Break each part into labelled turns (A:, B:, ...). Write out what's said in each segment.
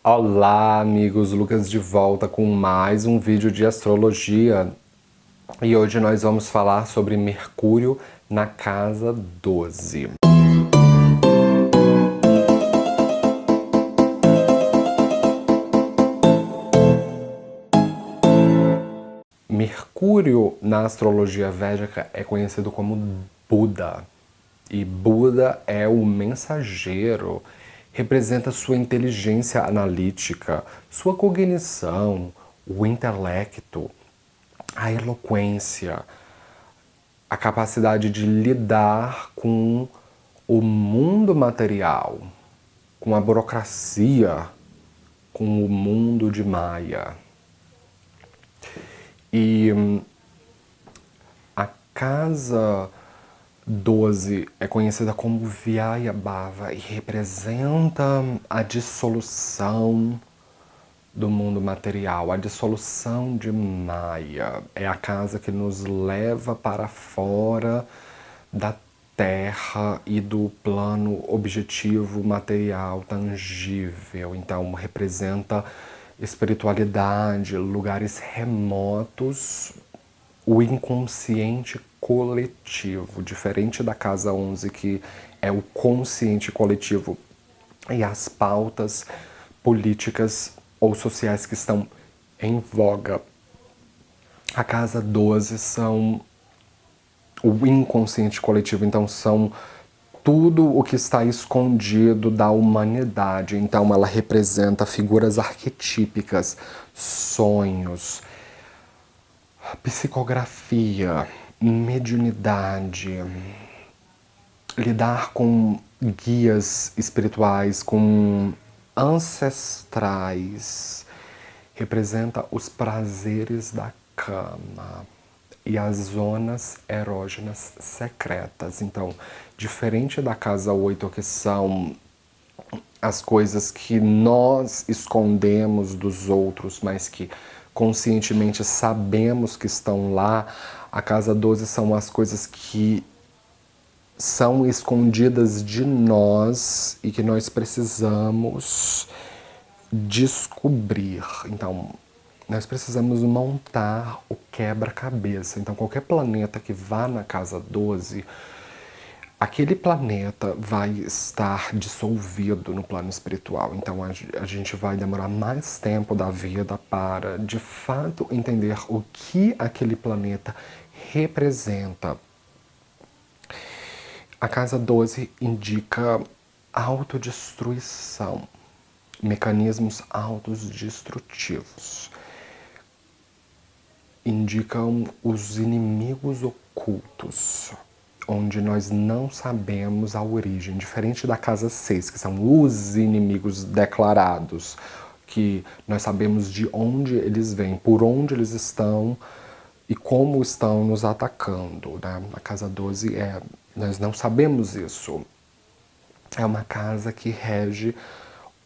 A: Olá, amigos, Lucas de volta com mais um vídeo de astrologia. E hoje nós vamos falar sobre Mercúrio na casa 12. Mercúrio na astrologia védica é conhecido como Buda. E Buda é o mensageiro, representa sua inteligência analítica, sua cognição, o intelecto, a eloquência, a capacidade de lidar com o mundo material, com a burocracia, com o mundo de Maia. E a casa 12 é conhecida como Vyayabhava e representa a dissolução do mundo material, a dissolução de Maya. É a casa que nos leva para fora da Terra e do plano objetivo material tangível. Então representa espiritualidade, lugares remotos, o inconsciente coletivo, diferente da casa 11, que é o consciente coletivo e as pautas políticas ou sociais que estão em voga. A casa 12 são o inconsciente coletivo, então são tudo o que está escondido da humanidade. Então ela representa figuras arquetípicas, sonhos, psicografia, mediunidade, lidar com guias espirituais, com ancestrais, representa os prazeres da cama e as zonas erógenas secretas. Então, diferente da casa 8, que são as coisas que nós escondemos dos outros, mas que conscientemente sabemos que estão lá, a casa 12 são as coisas que são escondidas de nós e que nós precisamos descobrir. Então, nós precisamos montar o quebra-cabeça. Então, qualquer planeta que vá na casa 12, aquele planeta vai estar dissolvido no plano espiritual. Então a gente vai demorar mais tempo da vida para, de fato, entender o que aquele planeta representa. A casa 12 indica autodestruição, mecanismos autodestrutivos. Indicam os inimigos ocultos, onde nós não sabemos a origem, diferente da casa 6, que são os inimigos declarados, que nós sabemos de onde eles vêm, por onde eles estão e como estão nos atacando, né? A casa 12 nós não sabemos isso. É uma casa que rege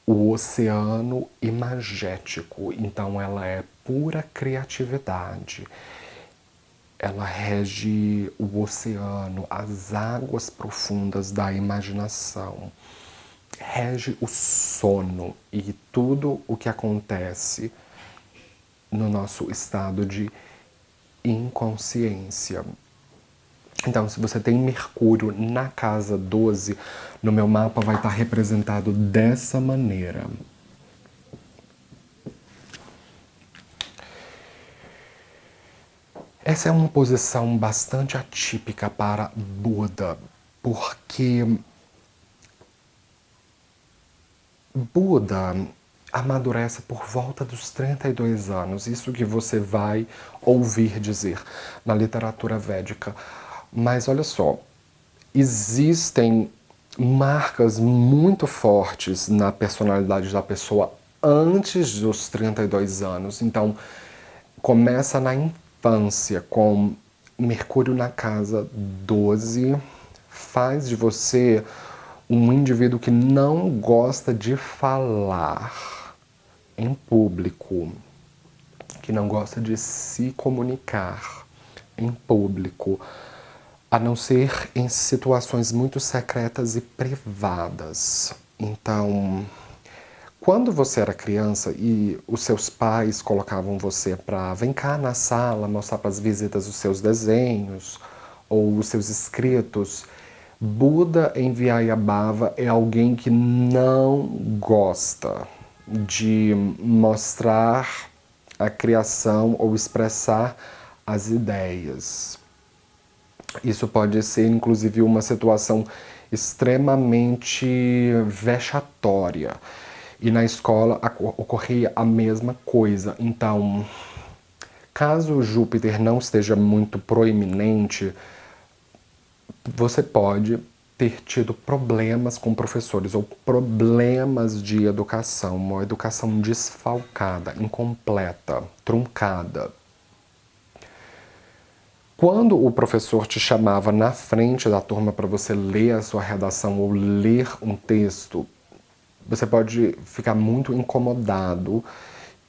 A: o oceano imagético, então ela é pura criatividade. Ela rege o oceano, as águas profundas da imaginação. Rege o sono e tudo o que acontece no nosso estado de inconsciência. Então, se você tem Mercúrio na casa 12, no meu mapa vai estar representado dessa maneira. Essa é uma posição bastante atípica para Buda, porque Buda amadurece por volta dos 32 anos, isso que você vai ouvir dizer na literatura védica. Mas olha só, existem marcas muito fortes na personalidade da pessoa antes dos 32 anos. Então, começa na infância com Mercúrio na casa 12, faz de você um indivíduo que não gosta de falar em público, que não gosta de se comunicar em público, a não ser em situações muito secretas e privadas. Então, Quando você era criança e os seus pais colocavam você para vem cá na sala mostrar para as visitas os seus desenhos ou os seus escritos, Buda em Vyayabhava é alguém que não gosta de mostrar a criação ou expressar as ideias. Isso pode ser, inclusive, uma situação extremamente vexatória. E na escola ocorria a mesma coisa. Então, caso Júpiter não esteja muito proeminente, você pode ter tido problemas com professores ou problemas de educação, uma educação desfalcada, incompleta, truncada. Quando o professor te chamava na frente da turma para você ler a sua redação ou ler um texto, você pode ficar muito incomodado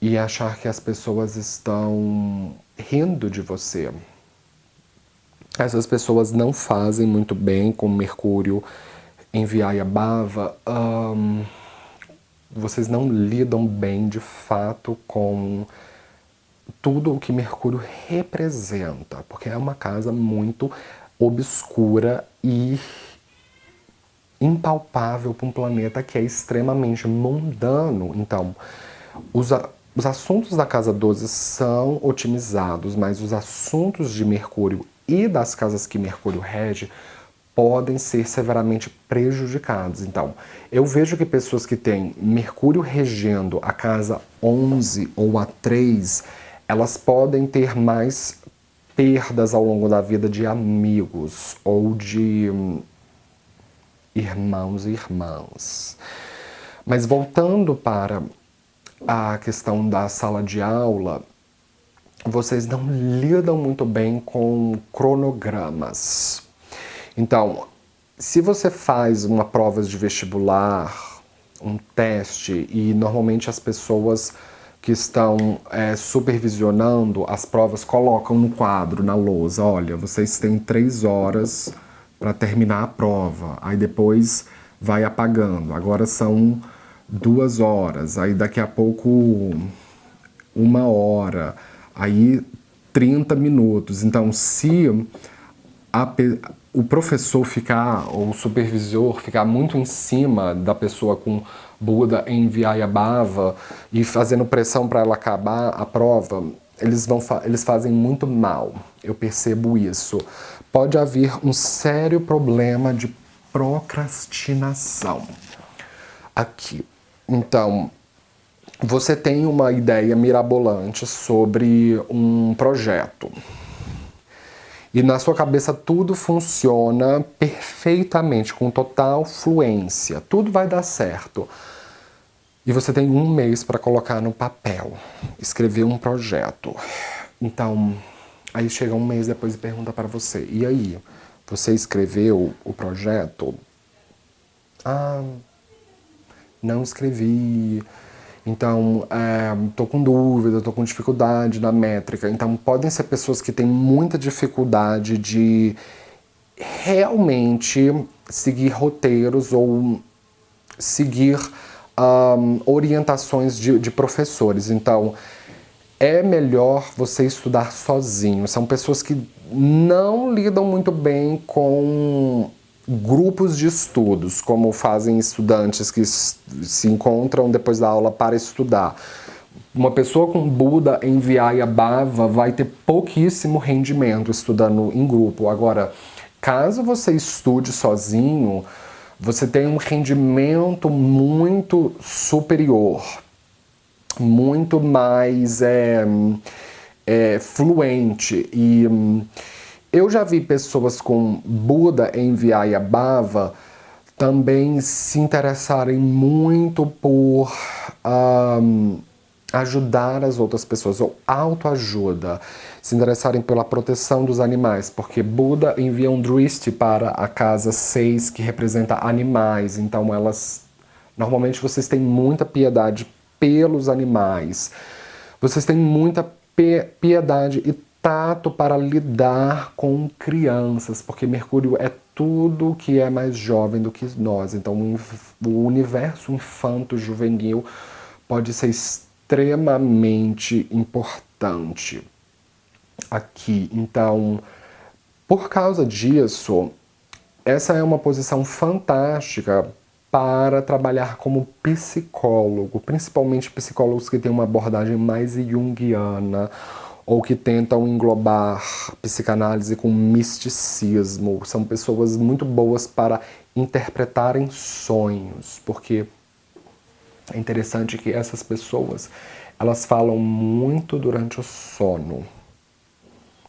A: e achar que as pessoas estão rindo de você. Essas pessoas não fazem muito bem com Mercúrio em Vyayabhava. Vocês não lidam bem de fato com tudo o que Mercúrio representa, porque é uma casa muito obscura e impalpável para um planeta que é extremamente mundano. Então, os assuntos da casa 12 são otimizados, mas os assuntos de Mercúrio e das casas que Mercúrio rege podem ser severamente prejudicados. Então, eu vejo que pessoas que têm Mercúrio regendo a casa 11 ou a 3, elas podem ter mais perdas ao longo da vida de amigos ou de irmãos e irmãs. Mas voltando para a questão da sala de aula, vocês não lidam muito bem com cronogramas. Então, se você faz uma prova de vestibular, um teste, e normalmente as pessoas que estão supervisionando as provas colocam no quadro, na lousa, olha, vocês têm 3 horas para terminar a prova, aí depois vai apagando, agora são 2 horas, aí daqui a pouco 1 hora, aí 30 minutos. Então, se o professor ficar, ou o supervisor ficar muito em cima da pessoa com Buda em Vyayabhava e fazendo pressão para ela acabar a prova, eles fazem muito mal. Eu percebo isso. Pode haver um sério problema de procrastinação aqui. Então, você tem uma ideia mirabolante sobre um projeto. E na sua cabeça tudo funciona perfeitamente, com total fluência. Tudo vai dar certo. E você tem 1 mês para colocar no papel, escrever um projeto. Então, aí chega 1 mês depois e pergunta para você, e aí, você escreveu o projeto? Ah, não escrevi. Então, tô com dúvida, tô com dificuldade na métrica. Então, podem ser pessoas que têm muita dificuldade de realmente seguir roteiros ou seguir orientações de professores. Então, é melhor você estudar sozinho. São pessoas que não lidam muito bem com grupos de estudos, como fazem estudantes que se encontram depois da aula para estudar. Uma pessoa com Buda em Vyayabhava vai ter pouquíssimo rendimento estudando em grupo. Agora, caso você estude sozinho, você tem um rendimento muito superior, muito mais fluente. E eu já vi pessoas com Buda em Vyayabhava também se interessarem muito por ajudar as outras pessoas, ou autoajuda, se interessarem pela proteção dos animais, porque Buda envia um Drishti para a casa 6, que representa animais, então normalmente vocês têm muita piedade pelos animais, vocês têm muita piedade e tato para lidar com crianças, porque Mercúrio é tudo que é mais jovem do que nós. Então, o universo infanto-juvenil pode ser extremamente importante aqui. Então, por causa disso, essa é uma posição fantástica para trabalhar como psicólogo, principalmente psicólogos que têm uma abordagem mais junguiana ou que tentam englobar psicanálise com misticismo. São pessoas muito boas para interpretarem sonhos, porque é interessante que essas pessoas, elas falam muito durante o sono.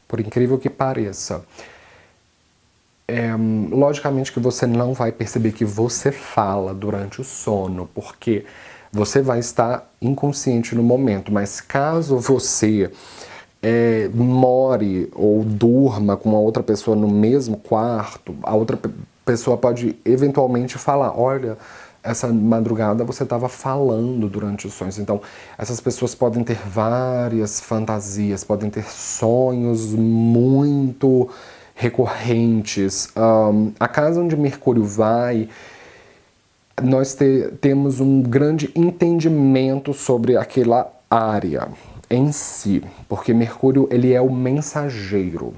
A: Por incrível que pareça. Logicamente que você não vai perceber que você fala durante o sono, porque você vai estar inconsciente no momento, mas caso você more ou durma com uma outra pessoa no mesmo quarto, a outra pessoa pode eventualmente falar, olha, essa madrugada você estava falando durante os sonhos. Então, essas pessoas podem ter várias fantasias, podem ter sonhos muito recorrentes. A casa onde Mercúrio vai, nós temos um grande entendimento sobre aquela área em si, porque Mercúrio ele é o mensageiro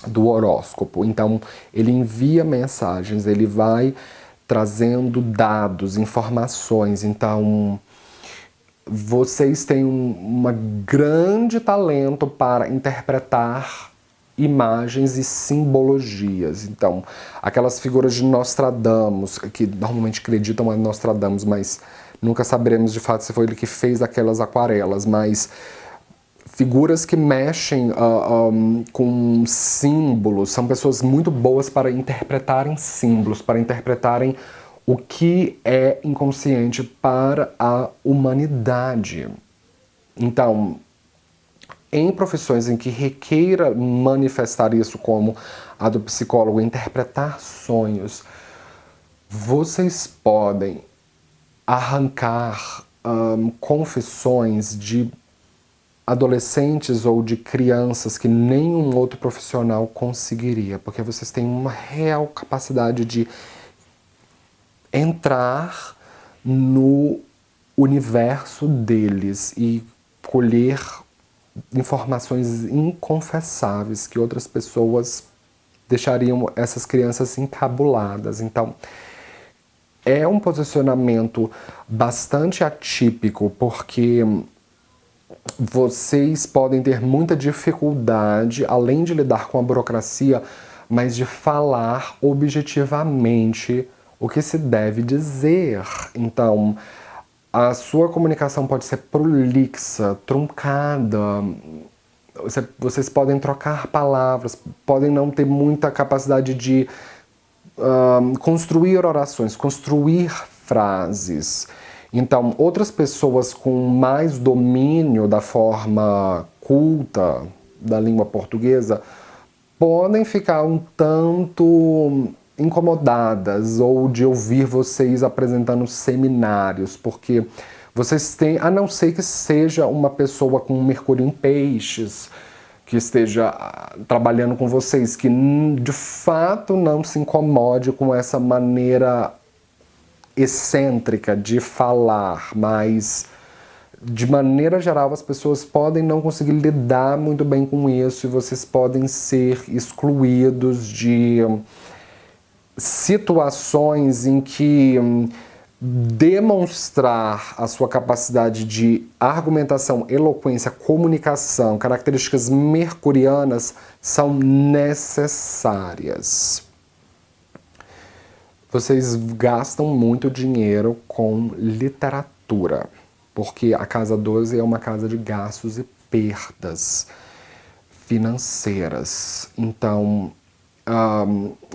A: do horóscopo. Então, ele envia mensagens, ele vai trazendo dados, informações. Então, vocês têm um grande talento para interpretar imagens e simbologias. Então, aquelas figuras de Nostradamus, que normalmente acreditam em Nostradamus, mas nunca saberemos de fato se foi ele que fez aquelas aquarelas, mas figuras que mexem com símbolos, são pessoas muito boas para interpretarem símbolos, para interpretarem o que é inconsciente para a humanidade. Então, em profissões em que requeira manifestar isso como a do psicólogo, interpretar sonhos, vocês podem arrancar confissões de adolescentes ou de crianças que nenhum outro profissional conseguiria, porque vocês têm uma real capacidade de entrar no universo deles e colher informações inconfessáveis que outras pessoas deixariam essas crianças encabuladas. Então, é um posicionamento bastante atípico, porque vocês podem ter muita dificuldade, além de lidar com a burocracia, mas de falar objetivamente o que se deve dizer. Então, a sua comunicação pode ser prolixa, truncada, vocês podem trocar palavras, podem não ter muita capacidade de construir orações, construir frases. Então, outras pessoas com mais domínio da forma culta da língua portuguesa podem ficar um tanto incomodadas ou de ouvir vocês apresentando seminários, porque vocês têm, a não ser que seja uma pessoa com Mercúrio em Peixes, que esteja trabalhando com vocês, que de fato não se incomode com essa maneira excêntrica de falar, mas de maneira geral as pessoas podem não conseguir lidar muito bem com isso e vocês podem ser excluídos de situações em que demonstrar a sua capacidade de argumentação, eloquência, comunicação, características mercurianas são necessárias. Vocês gastam muito dinheiro com literatura, porque a casa 12 é uma casa de gastos e perdas financeiras. Então,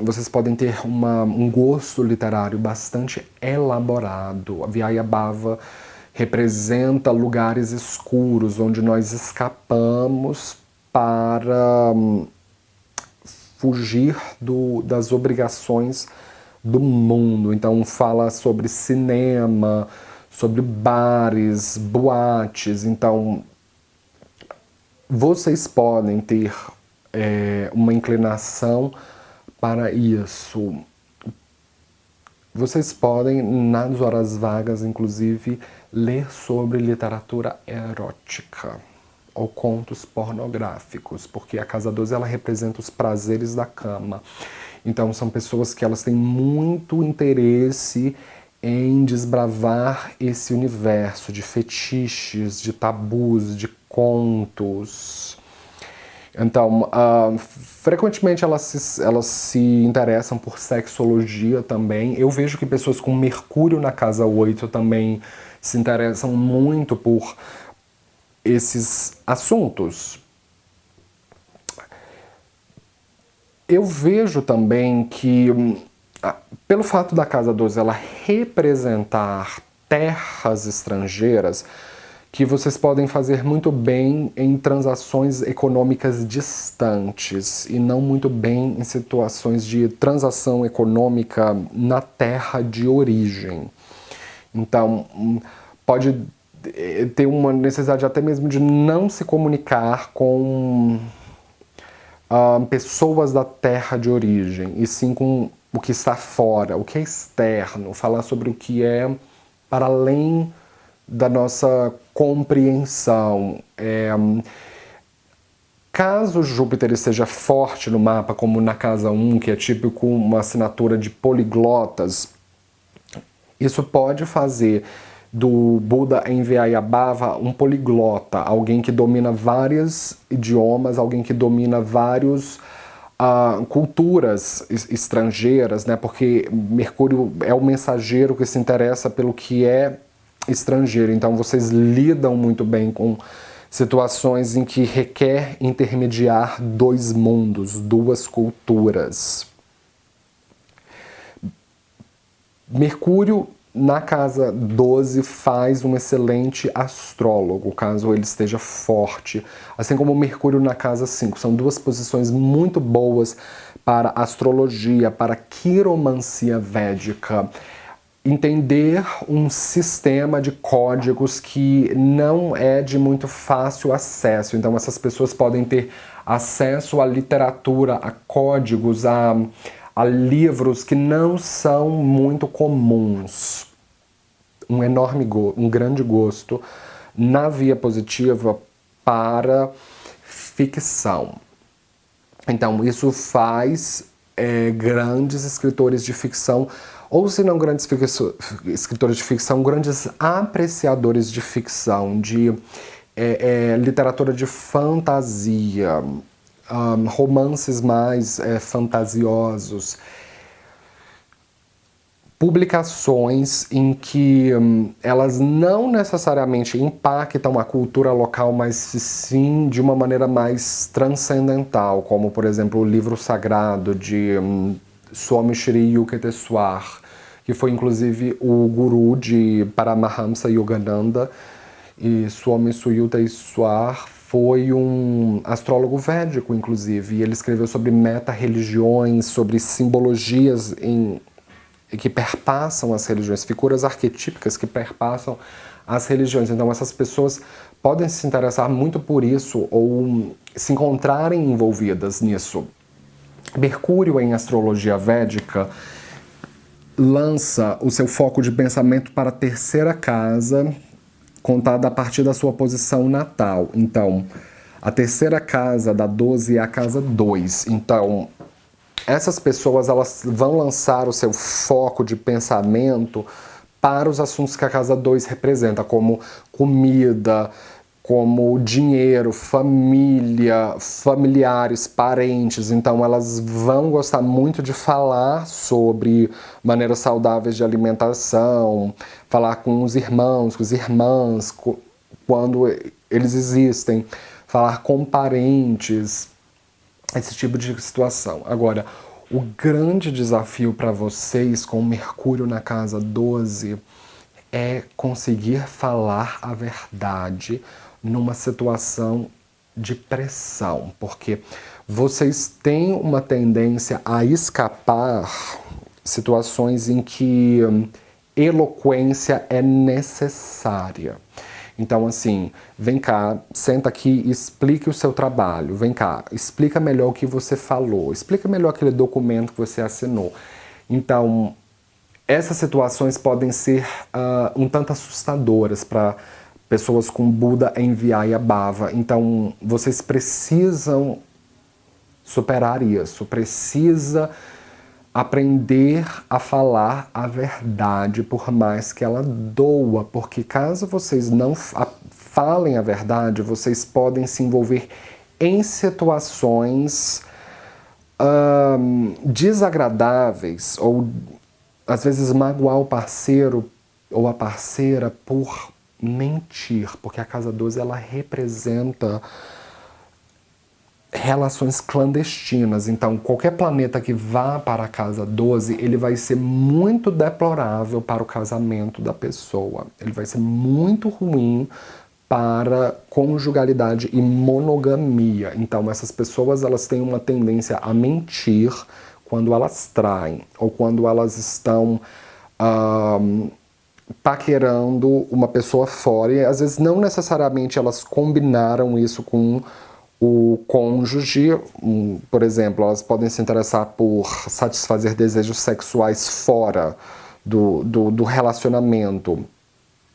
A: vocês podem ter um gosto literário bastante elaborado. A Vyayabhava representa lugares escuros, onde nós escapamos para fugir das obrigações do mundo. Então fala sobre cinema, sobre bares, boates. Então vocês podem ter uma inclinação para isso? Vocês podem, nas horas vagas, inclusive, ler sobre literatura erótica ou contos pornográficos, porque a casa 12 ela representa os prazeres da cama. Então são pessoas que elas têm muito interesse em desbravar esse universo de fetiches, de tabus, de contos. Então, frequentemente elas se interessam por sexologia também. Eu vejo que pessoas com Mercúrio na casa 8 também se interessam muito por esses assuntos. Eu vejo também que, pelo fato da casa 12 ela representar terras estrangeiras, que vocês podem fazer muito bem em transações econômicas distantes e não muito bem em situações de transação econômica na terra de origem. Então, pode ter uma necessidade até mesmo de não se comunicar com pessoas da terra de origem, e sim com o que está fora, o que é externo, falar sobre o que é para além da nossa compreensão. Caso Júpiter esteja forte no mapa, como na casa 1, que é típico uma assinatura de poliglotas, isso pode fazer do Buda em Vyayabhava um poliglota, alguém que domina vários idiomas, alguém que domina vários culturas estrangeiras, né? Porque Mercúrio é o mensageiro que se interessa pelo que é estrangeiro. Então vocês lidam muito bem com situações em que requer intermediar dois mundos, duas culturas. Mercúrio na casa 12 faz um excelente astrólogo, caso ele esteja forte, assim como Mercúrio na casa 5. São duas posições muito boas para astrologia, para quiromancia védica. Entender um sistema de códigos que não é de muito fácil acesso. Então essas pessoas podem ter acesso à literatura, a códigos, a livros que não são muito comuns. Um grande gosto na via positiva para ficção. Então isso faz grandes escritores de ficção, ou se não grandes escritores de ficção, grandes apreciadores de ficção, de literatura de fantasia, romances mais fantasiosos, publicações em que elas não necessariamente impactam a cultura local, mas sim de uma maneira mais transcendental, como por exemplo o livro sagrado de Swami Shri Yukteswar, que foi inclusive o guru de Paramahamsa Yogananda, e Swami Yukteswar foi um astrólogo védico, inclusive, e ele escreveu sobre meta-religiões, sobre simbologias que perpassam as religiões, figuras arquetípicas que perpassam as religiões. Então essas pessoas podem se interessar muito por isso ou se encontrarem envolvidas nisso. Mercúrio em astrologia védica lança o seu foco de pensamento para a terceira casa, contada a partir da sua posição natal. Então, a terceira casa da 12 é a casa 2. Então, essas pessoas elas vão lançar o seu foco de pensamento para os assuntos que a casa 2 representa, como comida, como dinheiro, família, familiares, parentes. Então elas vão gostar muito de falar sobre maneiras saudáveis de alimentação, falar com os irmãos, com as irmãs, quando eles existem, falar com parentes, esse tipo de situação. Agora, o grande desafio para vocês com Mercúrio na casa 12 é conseguir falar a verdade numa situação de pressão, porque vocês têm uma tendência a escapar situações em que eloquência é necessária. Então, assim, vem cá, senta aqui e explique o seu trabalho. Vem cá, explica melhor o que você falou. Explica melhor aquele documento que você assinou. Então, essas situações podem ser um tanto assustadoras para pessoas com Buda, Enviar e Abhava. Então, vocês precisam superar isso. Precisa aprender a falar a verdade, por mais que ela doa, porque caso vocês não falem a verdade, vocês podem se envolver em situações desagradáveis, ou às vezes magoar o parceiro ou a parceira por mentir, porque a casa 12 ela representa relações clandestinas. Então, qualquer planeta que vá para a casa 12, ele vai ser muito deplorável para o casamento da pessoa. Ele vai ser muito ruim para conjugalidade e monogamia. Então, essas pessoas elas têm uma tendência a mentir quando elas traem ou quando elas estão paquerando uma pessoa fora, e às vezes não necessariamente elas combinaram isso com o cônjuge. Por exemplo, elas podem se interessar por satisfazer desejos sexuais fora do relacionamento.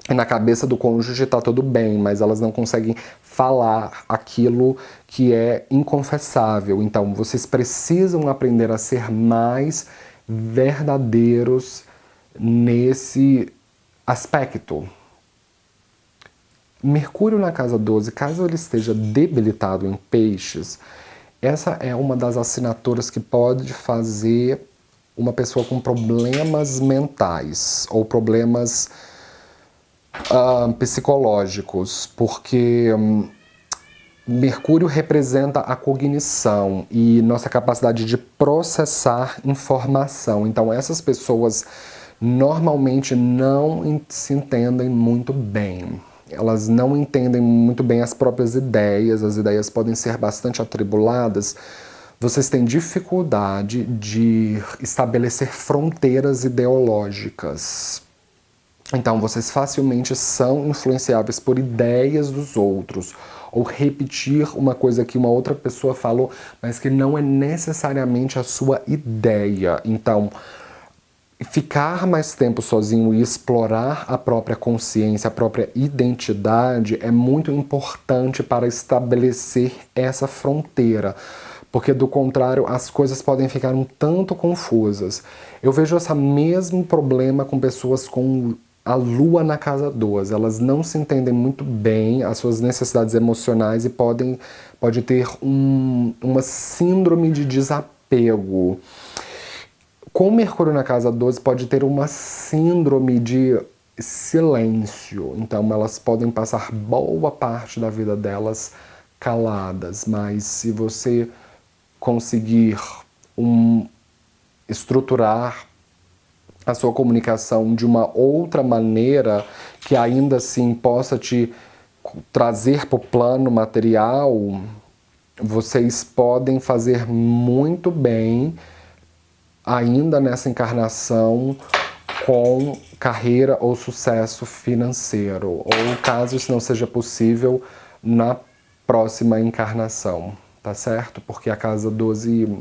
A: E na cabeça do cônjuge tá tudo bem, mas elas não conseguem falar aquilo que é inconfessável. Então, vocês precisam aprender a ser mais verdadeiros nesse aspecto. Mercúrio na casa 12, caso ele esteja debilitado em peixes, essa é uma das assinaturas que pode fazer uma pessoa com problemas mentais ou problemas psicológicos, porque Mercúrio representa a cognição e nossa capacidade de processar informação. Então essas pessoas normalmente não se entendem muito bem. Elas não entendem muito bem as próprias ideias, as ideias podem ser bastante atribuladas. Vocês têm dificuldade de estabelecer fronteiras ideológicas. Então, vocês facilmente são influenciáveis por ideias dos outros, ou repetir uma coisa que uma outra pessoa falou, mas que não é necessariamente a sua ideia. Então, ficar mais tempo sozinho e explorar a própria consciência, a própria identidade é muito importante para estabelecer essa fronteira, porque do contrário as coisas podem ficar um tanto confusas. Eu vejo esse mesmo problema com pessoas com a lua na casa 12. Elas não se entendem muito bem, as suas necessidades emocionais, e pode ter uma síndrome de desapego. Com Mercúrio na casa 12 pode ter uma síndrome de silêncio. Então elas podem passar boa parte da vida delas caladas, mas se você conseguir estruturar a sua comunicação de uma outra maneira que ainda assim possa te trazer para o plano material, vocês podem fazer muito bem ainda nessa encarnação com carreira ou sucesso financeiro, ou caso isso não seja possível, na próxima encarnação, tá certo? Porque a casa 12,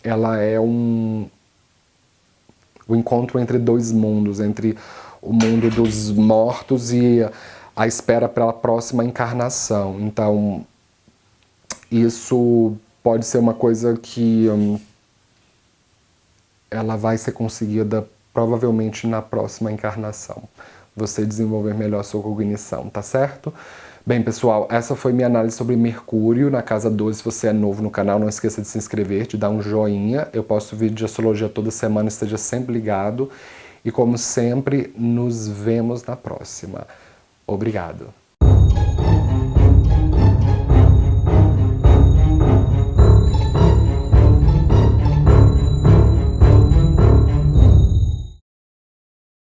A: ela é o encontro entre dois mundos, entre o mundo dos mortos e a espera pela próxima encarnação. Então, isso pode ser uma coisa que ela vai ser conseguida provavelmente na próxima encarnação. Você desenvolver melhor a sua cognição, tá certo? Bem, pessoal, essa foi minha análise sobre Mercúrio na casa 12. Se você é novo no canal, não esqueça de se inscrever, de dar um joinha. Eu posto vídeo de astrologia toda semana, esteja sempre ligado. E como sempre, nos vemos na próxima. Obrigado.